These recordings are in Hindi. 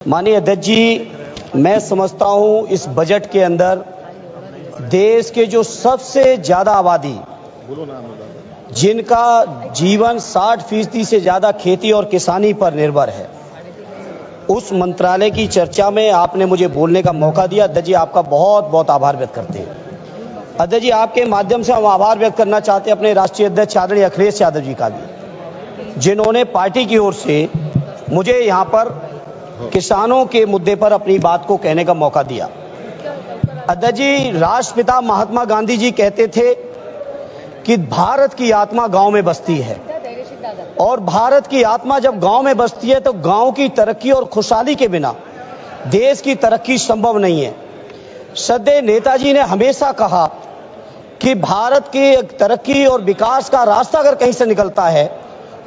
माननीय अध्यक्ष जी, मैं समझता हूं इस बजट के अंदर देश के जो सबसे ज्यादा आबादी, जिनका जीवन 60% से ज्यादा खेती और किसानी पर निर्भर है, उस मंत्रालय की चर्चा में आपने मुझे बोलने का मौका दिया। अध्यक्ष जी, आपका बहुत बहुत आभार व्यक्त करते हैं। अध्यक्ष जी, आपके माध्यम से हम आभार व्यक्त करना चाहते हैं अपने राष्ट्रीय अध्यक्ष आदरणीय अखिलेश यादव जी का भी, जिन्होंने पार्टी की ओर से मुझे यहाँ पर किसानों के मुद्दे पर अपनी बात को कहने का मौका दिया। अध्यक्ष जी, राष्ट्रपिता महात्मा गांधी जी कहते थे कि भारत की आत्मा गांव में बसती है, और भारत की आत्मा जब गांव में बसती है तो गांव की तरक्की और खुशहाली के बिना देश की तरक्की संभव नहीं है। श्रद्धेय नेताजी ने हमेशा कहा कि भारत की तरक्की और विकास का रास्ता अगर कहीं से निकलता है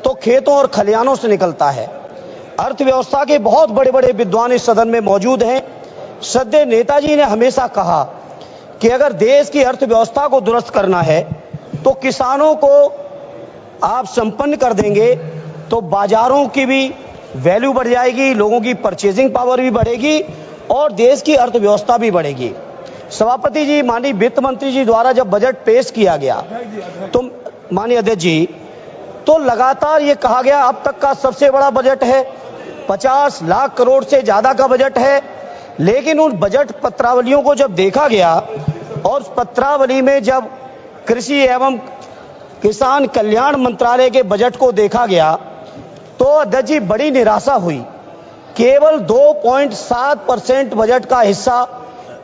तो खेतों और खलिहानों से निकलता है। अर्थव्यवस्था के बहुत बड़े बड़े विद्वान इस सदन में मौजूद हैं। श्रद्धेय नेताजी ने हमेशा कहा कि अगर देश की अर्थव्यवस्था को दुरुस्त करना है तो किसानों को आप संपन्न कर देंगे तो बाजारों की भी वैल्यू बढ़ जाएगी, लोगों की परचेजिंग पावर भी बढ़ेगी और देश की अर्थव्यवस्था भी बढ़ेगी। सभापति जी, माननीय वित्त मंत्री जी द्वारा जब बजट पेश किया गया तो माननीय अध्यक्ष जी, तो लगातार ये कहा गया अब तक का सबसे बड़ा बजट है, 50 लाख करोड़ से ज्यादा का बजट है। लेकिन उन बजट पत्रावलियों को जब देखा गया और उस पत्रावली में जब कृषि एवं किसान कल्याण मंत्रालय के बजट को देखा गया तो अध्यक्ष जी बड़ी निराशा हुई। केवल 2.7% बजट का हिस्सा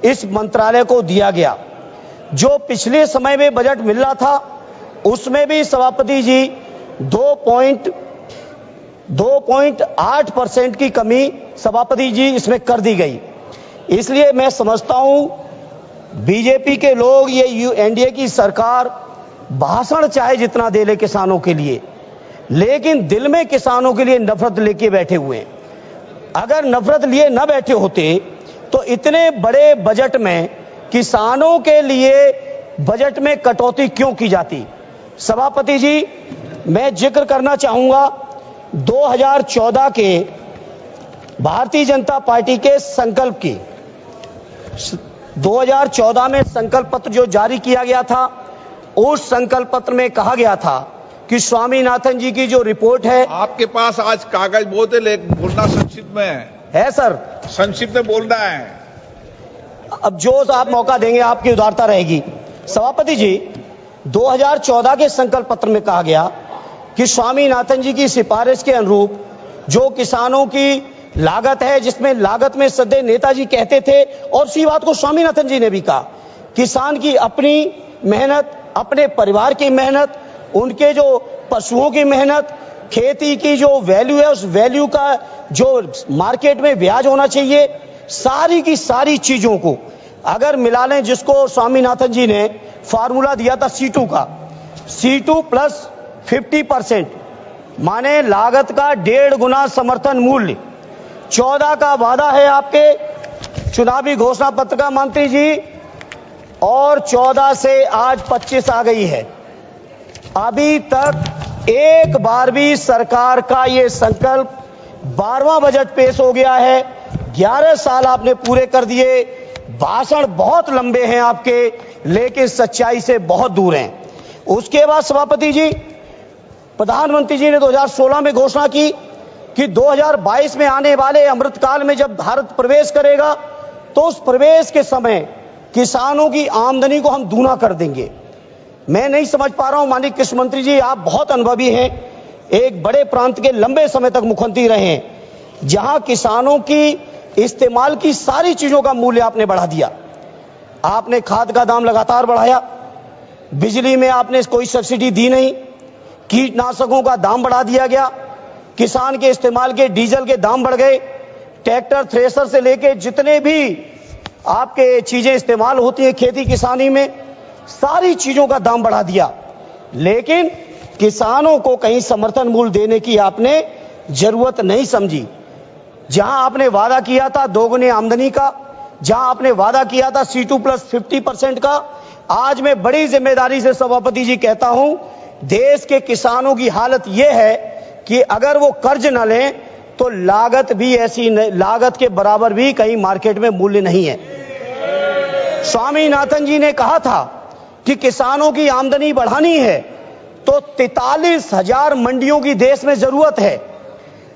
इस मंत्रालय को दिया गया। जो पिछले समय में बजट मिल रहा था उसमें भी सभापति जी 2.8% की कमी सभापति जी इसमें कर दी गई। इसलिए मैं समझता हूं बीजेपी के लोग, ये एनडीए की सरकार भाषण चाहे जितना दे ले किसानों के लिए, लेकिन दिल में किसानों के लिए नफरत लेके बैठे हुए हैं। अगर नफरत लिए न बैठे होते तो इतने बड़े बजट में किसानों के लिए बजट में कटौती क्यों की जाती। सभापति जी, मैं जिक्र करना चाहूंगा 2014 के भारतीय जनता पार्टी के संकल्प की। 2014 में संकल्प पत्र जो जारी किया गया था, उस संकल्प पत्र में कहा गया था कि स्वामीनाथन जी की जो रिपोर्ट है। आपके पास आज कागज बहुत है, लेकिन बोलना संक्षिप्त में है सर, संक्षिप्त में बोलना है। अब जो आप मौका देंगे आपकी उदारता रहेगी। सभापति जी, 2014 के संकल्प पत्र में कहा गया कि स्वामीनाथन जी की सिफारिश के अनुरूप जो किसानों की लागत है, जिसमें लागत में श्रद्धेय नेताजी कहते थे और इसी बात को स्वामीनाथन जी ने भी कहा, किसान की अपनी मेहनत, अपने परिवार की मेहनत, उनके जो पशुओं की मेहनत, खेती की जो वैल्यू है उस वैल्यू का जो मार्केट में ब्याज होना चाहिए, सारी की सारी चीजों को अगर मिला लें, जिसको स्वामीनाथन जी ने फार्मूला दिया था C2 का, C2 प्लस 50%, माने लागत का 1.5 गुना समर्थन मूल्य। 14 का वादा है आपके चुनावी घोषणा पत्र का मंत्री जी, और 14 से आज 25 आ गई है। अभी तक एक बार भी सरकार का ये संकल्प 12वां बजट पेश हो गया है। 11 साल आपने पूरे कर दिए। भाषण बहुत लंबे हैं आपके, लेकिन सच्चाई से बहुत दूर हैं। उसके बाद सभापति जी, प्रधानमंत्री जी ने 2016 में घोषणा की कि 2022 में आने वाले अमृतकाल में जब भारत प्रवेश करेगा तो उस प्रवेश के समय किसानों की आमदनी को हम दूना कर देंगे। मैं नहीं समझ पा रहा हूं, माननीय कृषि मंत्री जी, आप बहुत अनुभवी हैं, एक बड़े प्रांत के लंबे समय तक मुख्यमंत्री रहे हैं, जहां किसानों की इस्तेमाल की सारी चीजों का मूल्य आपने बढ़ा दिया। आपने खाद का दाम लगातार बढ़ाया, बिजली में आपने कोई सब्सिडी दी नहीं, कीटनाशकों का दाम बढ़ा दिया गया, किसान के इस्तेमाल के डीजल के दाम बढ़ गए, ट्रैक्टर, थ्रेसर से लेके जितने भी आपके चीजें इस्तेमाल होती हैं खेती किसानी में, सारी चीजों का दाम बढ़ा दिया। लेकिन किसानों को कहीं समर्थन मूल्य देने की आपने जरूरत नहीं समझी। जहां आपने वादा किया था दोगुनी आमदनी का, जहां आपने वादा किया था C2 प्लस 50% का, आज मैं बड़ी जिम्मेदारी से सभापति जी कहता हूं, देश के किसानों की हालत यह है कि अगर वो कर्ज न लें तो लागत भी ऐसी लागत के बराबर भी कहीं मार्केट में मूल्य नहीं है। स्वामीनाथन जी ने कहा था कि किसानों की आमदनी बढ़ानी है तो 43,000 मंडियों की देश में जरूरत है,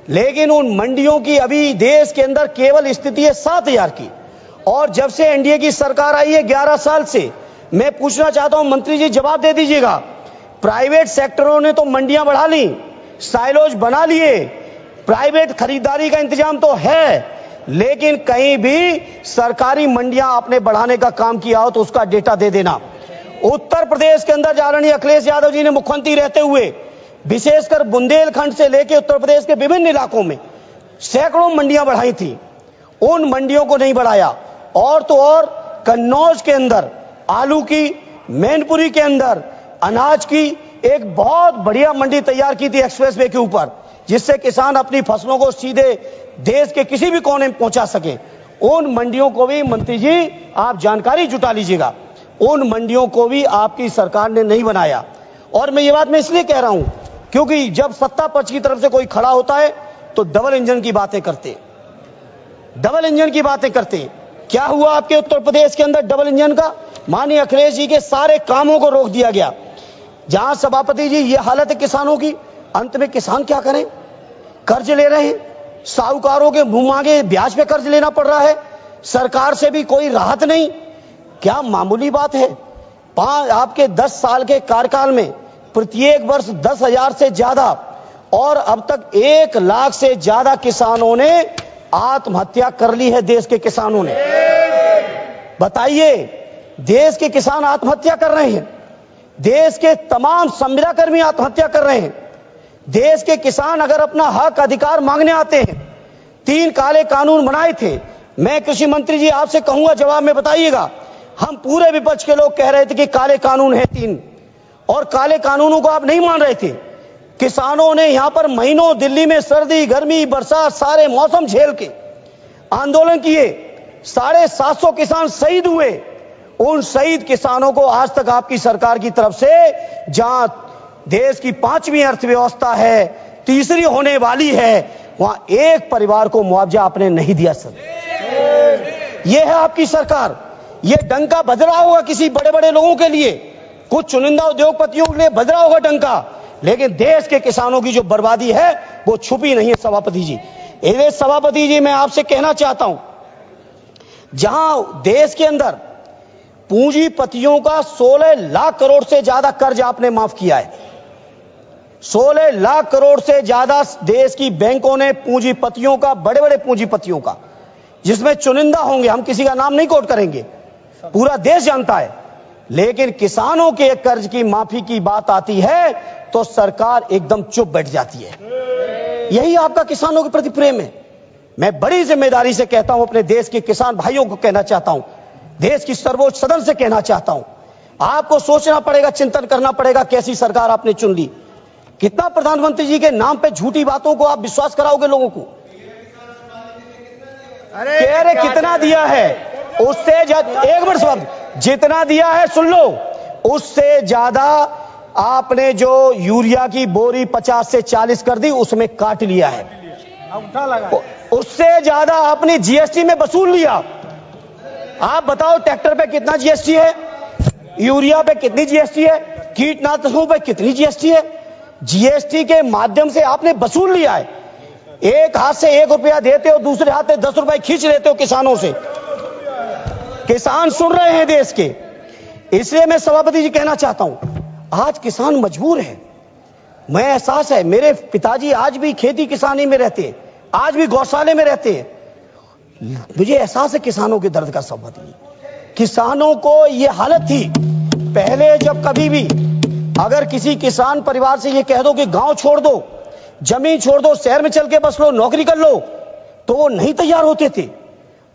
लेकिन उन मंडियों की अभी देश के अंदर केवल स्थिति है 7,000 की। और जब से एनडीए की सरकार आई है 11 साल से, मैं पूछना चाहता हूं मंत्री जी, जवाब दे दीजिएगा, प्राइवेट सेक्टरों ने तो मंडियां बढ़ा ली, साइलोज बना लिए, प्राइवेट खरीदारी का इंतजाम तो है, लेकिन कहीं भी सरकारी मंडियां आपने बढ़ाने का काम किया हो तो उसका डेटा दे देना। उत्तर प्रदेश के अंदर आदरणीय अखिलेश यादव जी ने मुख्यमंत्री रहते हुए विशेषकर बुंदेलखंड से लेकर उत्तर प्रदेश के विभिन्न इलाकों में सैकड़ों मंडियां बढ़ाई थी, उन मंडियों को नहीं बढ़ाया। और तो और कन्नौज के अंदर आलू की, मैनपुरी के अंदर अनाज की एक बहुत बढ़िया मंडी तैयार की थी एक्सप्रेस वे के ऊपर, जिससे किसान अपनी फसलों को सीधे देश के किसी भी कोने में पहुंचा सके। उन मंडियों को भी मंत्री जी आप जानकारी जुटा लीजिएगा, उन मंडियों को भी आपकी सरकार ने नहीं बनाया। और मैं ये बात मैं इसलिए कह रहा हूं क्योंकि जब सत्ता पक्ष की तरफ से कोई खड़ा होता है तो डबल इंजन की बातें करते, डबल इंजन की बातें करते। क्या हुआ आपके उत्तर प्रदेश के अंदर डबल इंजन का? माननीय अखिलेश जी के सारे कामों को रोक दिया गया। जहां सभापति जी ये हालत है किसानों की, अंत में किसान क्या करें? कर्ज ले रहे हैं, साहूकारों के मुंह मांगे ब्याज पे कर्ज लेना पड़ रहा है, सरकार से भी कोई राहत नहीं। क्या मामूली बात है? आपके 10 साल के कार्यकाल में प्रत्येक वर्ष 10,000 से ज्यादा और अब तक 1 लाख से ज्यादा किसानों ने आत्महत्या कर ली है। देश के किसानों ने, बताइए, देश के किसान आत्महत्या कर रहे हैं, देश के तमाम संविदा कर्मी आत्महत्या कर रहे हैं। देश के किसान अगर अपना हक अधिकार मांगने आते हैं, 3 काले कानून बनाए थे। मैं कृषि मंत्री जी आपसे कहूंगा जवाब में बताइएगा, हम पूरे विपक्ष के लोग कह रहे थे कि काले कानून है 3, और काले कानूनों को आप नहीं मान रहे थे। किसानों ने यहां पर महीनों दिल्ली में सर्दी गर्मी बरसात सारे मौसम झेल के आंदोलन किए, 750 किसान शहीद हुए। उन शहीद किसानों को आज तक आपकी सरकार की तरफ से, जहां देश की 5वीं अर्थव्यवस्था है, तीसरी होने वाली है, वहां एक परिवार को मुआवजा आपने नहीं दिया। सर, यह है आपकी सरकार। यह डंका बज रहा होगा किसी बड़े बड़े लोगों के लिए, कुछ चुनिंदा उद्योगपतियों के लिए बज रहा होगा डंका, लेकिन देश के किसानों की जो बर्बादी है वो छुपी नहीं है। सभापति जी, इसलिए सभापति जी मैं आपसे कहना चाहता हूं, जहां देश के अंदर पूंजीपतियों का 16 लाख करोड़ से ज्यादा कर्ज आपने माफ किया है, 16 लाख करोड़ से ज्यादा देश की बैंकों ने पूंजीपतियों का, बड़े बड़े पूंजीपतियों का, जिसमें चुनिंदा होंगे, हम किसी का नाम नहीं कोट करेंगे, पूरा देश जानता है, लेकिन किसानों के कर्ज की माफी की बात आती है तो सरकार एकदम चुप बैठ जाती है। यही आपका किसानों के प्रति प्रेम है। मैं बड़ी जिम्मेदारी से कहता हूं, अपने देश के किसान भाइयों को कहना चाहता हूं, देश की सर्वोच्च सदन से कहना चाहता हूं, आपको सोचना पड़ेगा, चिंतन करना पड़ेगा कैसी सरकार आपने चुन ली। कितना प्रधानमंत्री जी के नाम पे झूठी बातों को आप विश्वास कराओगे लोगों को? कह रहे कितना दिया है, उससे एक मिनट शब्द, जितना दिया है सुन लो, उससे ज्यादा आपने जो यूरिया की बोरी 50 से 40 कर दी, उसमें काट लिया है, उससे ज्यादा आपने जीएसटी में वसूल लिया। आप बताओ ट्रैक्टर पे कितना जीएसटी है, यूरिया पे कितनी जीएसटी है, कीटनाशकों पे कितनी जीएसटी है? जीएसटी के माध्यम से आपने वसूल लिया है। एक हाथ से 1 रुपया देते हो, दूसरे हाथ से 10 रुपए खींच लेते हो किसानों से। किसान सुन रहे हैं देश के, इसलिए मैं सभापति जी कहना चाहता हूं, आज किसान मजबूर है। मैं एहसास है, मेरे पिताजी आज भी खेती किसानी में रहते हैं, आज भी गौशाले में रहते हैं, मुझे एहसास है किसानों के दर्द का। सभापति, किसानों को यह हालत थी पहले, जब कभी भी अगर किसी किसान परिवार से ये कह दो कि गांव छोड़ दो, जमीन छोड़ दो, शहर में चल के बस लो, नौकरी कर लो, तो वो नहीं तैयार होते थे।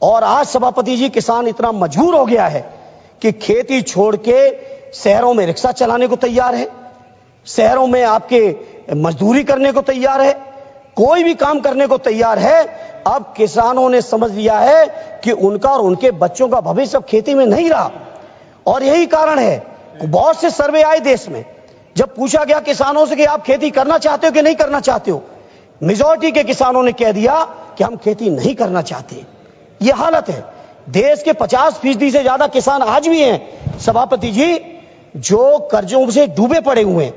और आज सभापति जी किसान इतना मजबूर हो गया है कि खेती छोड़ के शहरों में रिक्शा चलाने को तैयार है, शहरों में आपके मजदूरी करने को तैयार है, कोई भी काम करने को तैयार है। अब किसानों ने समझ लिया है कि उनका और उनके बच्चों का भविष्य अब खेती में नहीं रहा। और यही कारण है, बहुत से सर्वे आए देश में, जब पूछा गया किसानों से कि आप खेती करना चाहते हो कि नहीं करना चाहते हो, मेजॉरिटी के किसानों ने कह दिया कि हम खेती नहीं करना चाहते। ये हालत है। देश के 50% से ज्यादा किसान आज भी हैं सभापति जी जो कर्जों से डूबे पड़े हुए हैं।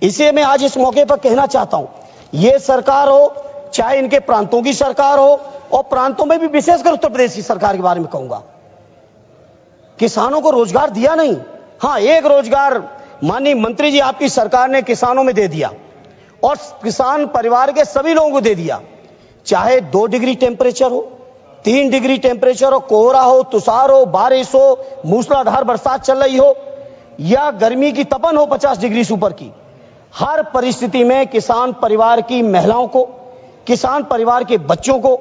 इसे मैं आज इस मौके पर कहना चाहता हूं, ये सरकार हो चाहे इनके प्रांतों की सरकार हो, और प्रांतों में भी विशेषकर उत्तर प्रदेश की सरकार के बारे में कहूंगा, किसानों को रोजगार दिया नहीं। हां, एक रोजगार माननीय मंत्री जी आपकी सरकार ने किसानों में दे दिया और किसान परिवार के सभी लोगों को दे दिया, चाहे 2 डिग्री टेम्परेचर हो, 3 डिग्री टेम्परेचर हो, कोहरा हो, तुषार हो, बारिश हो, मूसलाधार बरसात चल रही हो या गर्मी की तपन हो 50 डिग्री से ऊपर की, हर परिस्थिति में किसान परिवार की महिलाओं को, किसान परिवार के बच्चों को,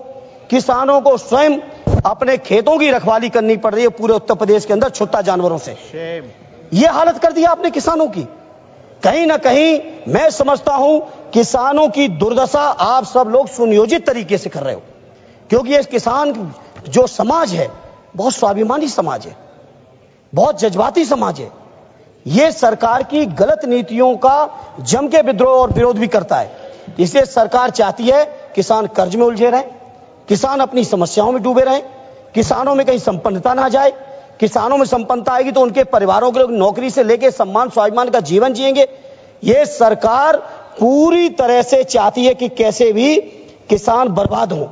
किसानों को स्वयं अपने खेतों की रखवाली करनी पड़ रही है पूरे उत्तर प्रदेश के अंदर छुट्टा जानवरों से। यह हालत कर दिया आपने किसानों की। कहीं ना कहीं मैं समझता हूं किसानों की दुर्दशा आप सब लोग सुनियोजित तरीके से कर रहे हो, क्योंकि ये किसान जो समाज है बहुत स्वाभिमानी समाज है, बहुत जज्बाती समाज है। ये सरकार की गलत नीतियों का जम के विद्रोह और विरोध भी करता है। इसलिए सरकार चाहती है किसान कर्ज में उलझे रहें, किसान अपनी समस्याओं में डूबे रहें, किसानों में कहीं संपन्नता ना जाए। किसानों में संपन्नता आएगी तो उनके परिवारों के लोग नौकरी से लेकर सम्मान स्वाभिमान का जीवन जिएंगे। ये सरकार पूरी तरह से चाहती है कि कैसे भी किसान बर्बाद हो।